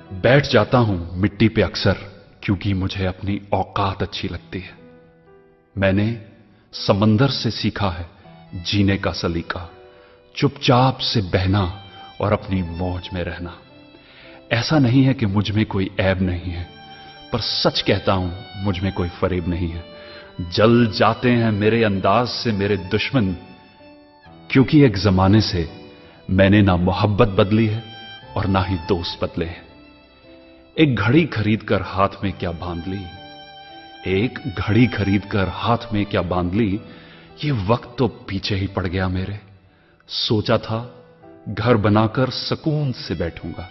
बैठ जाता हूं मिट्टी पे अक्सर, क्योंकि मुझे अपनी औकात अच्छी लगती है। मैंने समंदर से सीखा है जीने का सलीका, चुपचाप से बहना और अपनी मौज में रहना। ऐसा नहीं है कि मुझ में कोई ऐब नहीं है, पर सच कहता हूं मुझ में कोई फरेब नहीं है। जल जाते हैं मेरे अंदाज से मेरे दुश्मन, क्योंकि एक जमाने से मैंने ना मोहब्बत बदली है और ना ही दोस्त बदले हैं। एक घड़ी खरीद कर हाथ में क्या बांध ली, एक घड़ी खरीद कर हाथ में क्या बांध ली, ये वक्त तो पीछे ही पड़ गया मेरे। सोचा था घर बनाकर सुकून से बैठूंगा,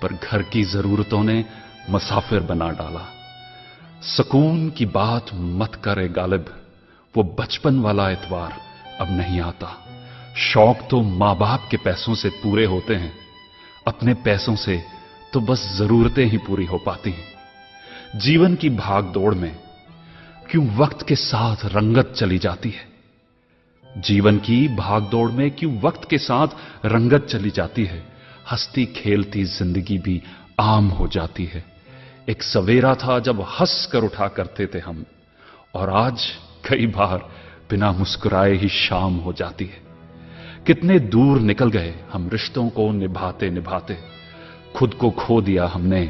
पर घर की जरूरतों ने मुसाफिर बना डाला। सुकून की बात मत करे गालिब, वो बचपन वाला एतवार अब नहीं आता। शौक तो मां बाप के पैसों से पूरे होते हैं, अपने पैसों से तो बस जरूरतें ही पूरी हो पाती हैं। जीवन की भाग दौड़ में क्यों वक्त के साथ रंगत चली जाती है, जीवन की भाग दौड़ में क्यों वक्त के साथ रंगत चली जाती है। हंसती खेलती जिंदगी भी आम हो जाती है। एक सवेरा था जब हंस कर उठा करते थे हम, और आज कई बार बिना मुस्कुराए ही शाम हो जाती है। कितने दूर निकल गए हम रिश्तों को निभाते निभाते, खुद को खो दिया हमने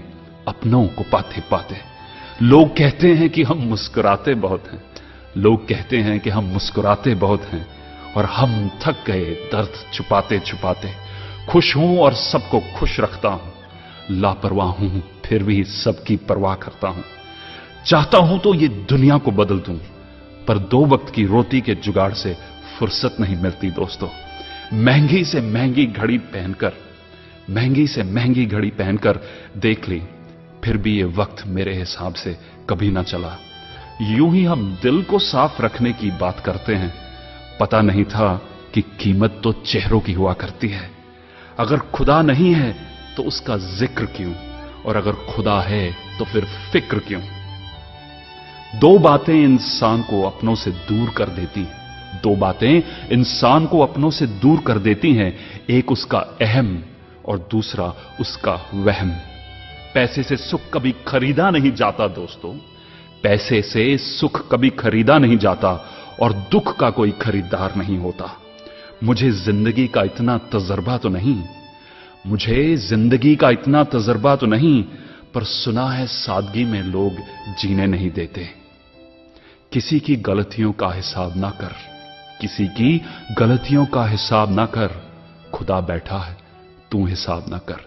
अपनों को पाते पाते। लोग कहते हैं कि हम मुस्कुराते बहुत हैं, लोग कहते हैं कि हम मुस्कुराते बहुत हैं, और हम थक गए दर्द छुपाते छुपाते। खुश हूं और सबको खुश रखता हूं, लापरवाह हूं फिर भी सबकी परवाह करता हूं। चाहता हूं तो ये दुनिया को बदल दूं, पर दो वक्त की रोटी के जुगाड़ से फुर्सत नहीं मिलती दोस्तों। महंगी से महंगी घड़ी पहनकर, महंगी से महंगी घड़ी पहनकर देख ली, फिर भी ये वक्त मेरे हिसाब से कभी ना चला। यूं ही हम दिल को साफ रखने की बात करते हैं, पता नहीं था कि कीमत तो चेहरों की हुआ करती है। अगर खुदा नहीं है तो उसका जिक्र क्यों, और अगर खुदा है तो फिर फिक्र क्यों। दो बातें इंसान को अपनों से दूर कर देती हैं, दो बातें इंसान को अपनों से दूर कर देती हैं। एक उसका अहम और दूसरा उसका वहम। पैसे से सुख कभी खरीदा नहीं जाता दोस्तों, पैसे से सुख कभी खरीदा नहीं जाता, और दुख का कोई खरीदार नहीं होता। मुझे जिंदगी का इतना तजर्बा तो नहीं, मुझे जिंदगी का इतना तजर्बा तो नहीं, पर सुना है सादगी में लोग जीने नहीं देते। किसी की गलतियों का हिसाब ना कर, किसी की गलतियों का हिसाब ना कर, खुदा बैठा है तू हिसाब ना कर।